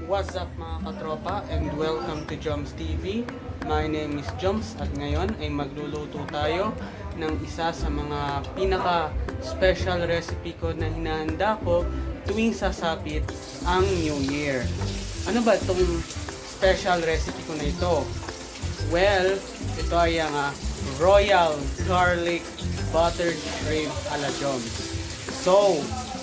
What's up mga katropa and welcome to JomzT.V. My name is Jomzz at ngayon ay magluluto tayo ng isa sa mga pinaka-special recipe ko na hinahanda ko tuwing sasapit ang New Year. Ano ba itong special recipe ko na ito? Well, ito ay ang Royal Garlic Buttered Shrimp ala Jomzz. So,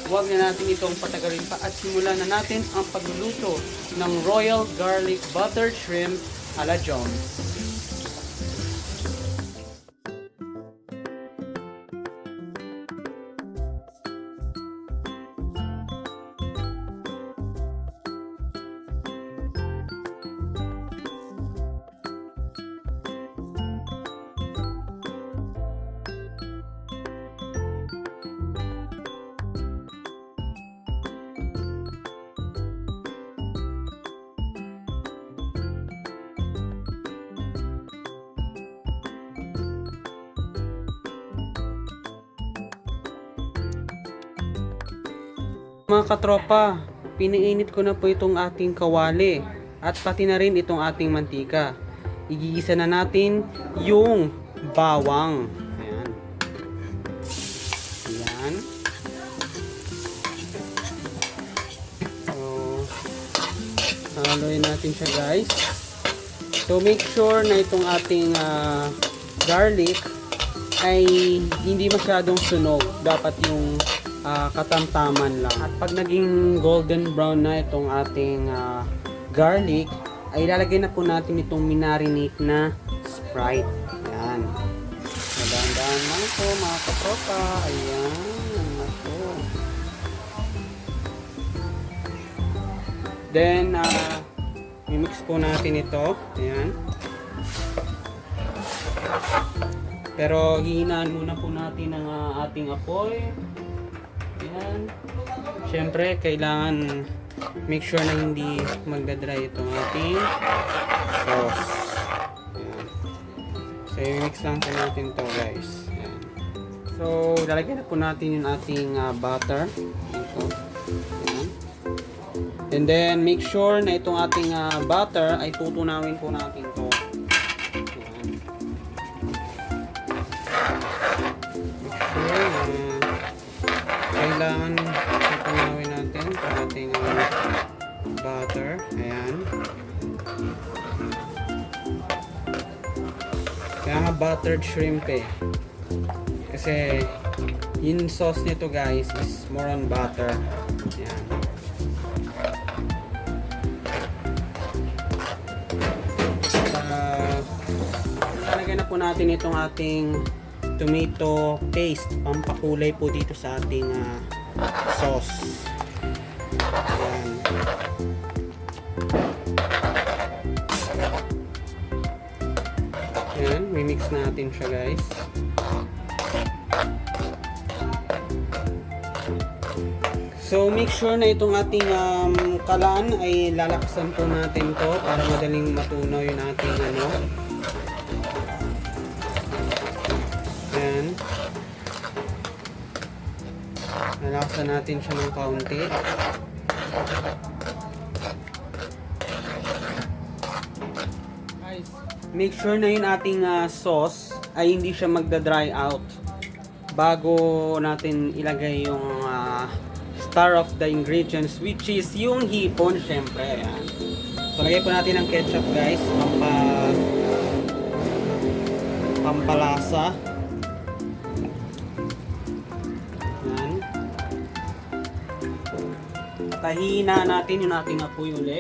huwag na natin itong patagalin pa at simulan na natin ang pagluluto ng Royal Garlic Buttered Shrimp ala Jomzz. Mga katropa, piniinit ko na po itong ating kawali at pati na rin itong ating mantika. Igigisa na natin yung bawang. Ayan. Ayan. So, haluin natin siya guys. So, make sure na itong ating garlic ay hindi masyadong sunog. Dapat yung katamtaman lang. At pag naging golden brown na itong ating garlic, ay ilalagay na po natin itong minarinate na Sprite. Ayan. Madaan-daan lang ito mga katropa. Ayan. Ito. Then, i-mix po natin ito. Ayan. Pero hihinaan muna po natin ang ating apoy. Ayan. Siyempre, kailangan make sure na hindi magdadry itong ating sauce. Ayan. So, i-mix lang po natin to guys. Ayan. So, lalagyan na po natin yung ating butter. Ito. Ayan. And then, make sure na itong ating butter ay tutunawin po natin to. Ayan. Make sure na kailangan tutunawin natin sa ating butter. Ayan. Kaya nga buttered shrimp eh. Kasi yung sauce nito guys is more on butter. Ayan. Lalagyan na po natin itong ating tomato paste, pampakulay po dito sa ating sauce. Ayan. Ayan, mimix natin siya guys. So make sure na itong ating kalan ay lalakasan po natin to para madaling matunaw yung ating Ayan. Lalakasan natin siya ng kaunti. Guys, make sure na yung ating sauce ay hindi siya magda-dry out bago natin ilagay yung star of the ingredients, which is yung hipon syempre. Ayan. So lagay po natin ang ketchup guys, pampalasa. Tahina natin yung ating apoy uli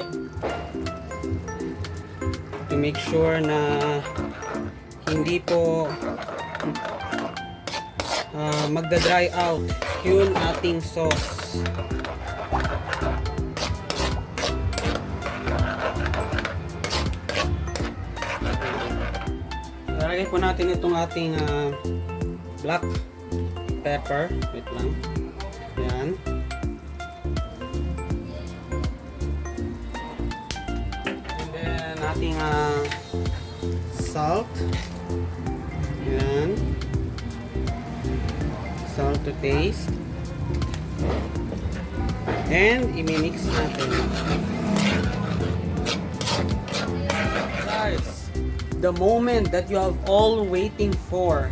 to make sure na hindi po magda-dry out yung ating sauce. Lalagay po natin itong ating black pepper. Wait lang. Yan. Ating salt. Yan. Salt to taste. And i-mix natin. the moment that you have all waiting for.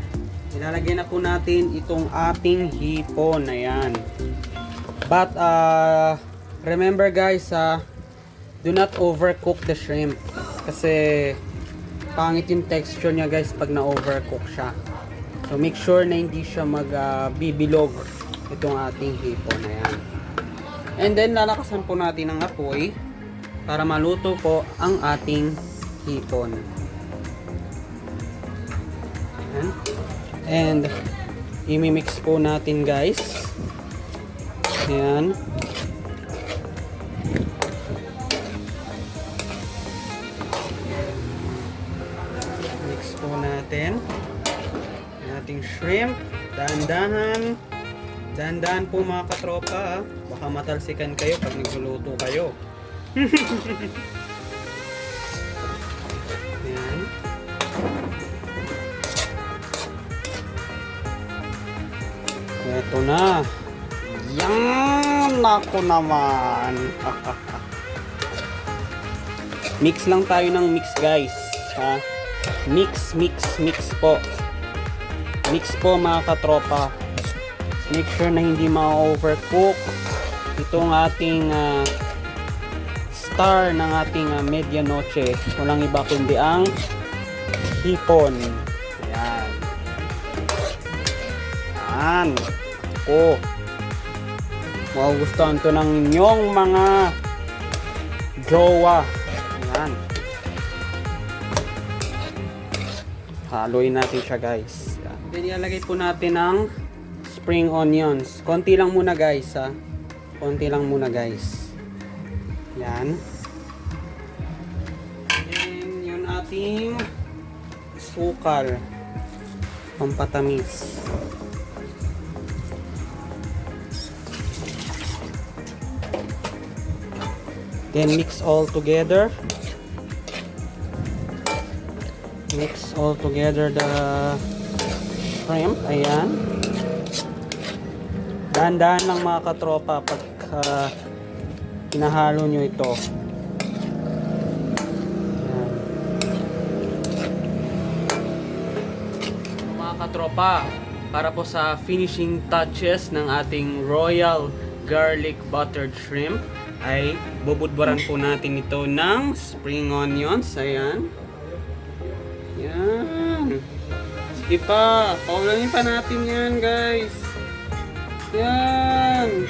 Ilalagay na po natin itong ating hipon. Ayan. But remember guys, do not overcook the shrimp. Kasi pangit yung texture niya guys pag na-overcook siya. So make sure na hindi siya magbibilog itong ating hipon. Ayan. And then lalakasan po natin ang apoy para maluto po ang ating hipon. Ayan. And imimix po natin guys. Ayan. Mix po natin ang ating shrimp. Dahan-dahan. Dahan-dahan po mga katropa. Baka matalsikan kayo pag nagluluto kayo. Ayan. Ito na. Yan! Ako naman. Mix lang tayo ng mix guys. Ha? Mix po. Mix po mga katropa. Make sure na hindi ma-overcook itong ating star ng ating medianoche. Walang iba kundi ang hipon. Ayan. Ayan. Ako. Magugustuhan to ng inyong mga jowa. Ayan. Haluin natin siya guys. Then ilalagay po natin ang spring onions. Konti lang muna guys ha. Konti lang muna guys. Yan. And yun ating sukal. Pampatamis. Then mix all together. Mix all together the shrimp. Ayan. Dahan-dahan lang mga katropa pag hinahalo nyo ito. Ayan. Mga katropa, para po sa finishing touches ng ating royal garlic buttered shrimp ay bubudburan po natin ito ng spring onions. Ayan. Yan. Sige pa. Paulanin pa natin yan guys. Yan.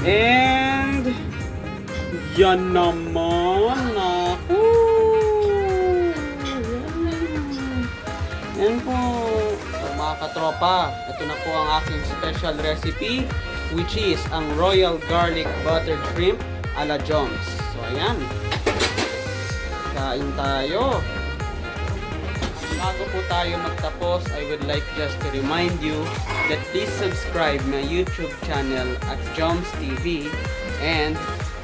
And yan naman. Naku. Yan po. So mga katropa, ito na po ang aking special recipe, which is ang royal garlic buttered shrimp a la Jomzz. So ayan. Kain tayo. Bago po tayo magtapos, I would like just to remind you that please subscribe my YouTube channel at JomzzT.V and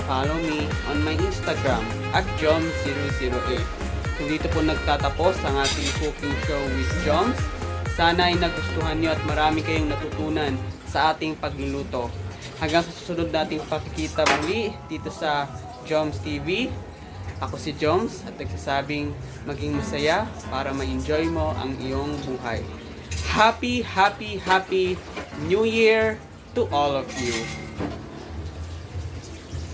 follow me on my Instagram at Jomzz008. So dito po nagtatapos ang ating cooking show with Jomzz. Sana ay nagustuhan nyo at marami kayong natutunan sa ating pagluluto. Hanggang sa susunod nating pakikita muli dito sa JomzzT.V. Ako si Jomzz at nagsasabing maging masaya para ma-enjoy mo ang iyong buhay. Happy New Year to all of you!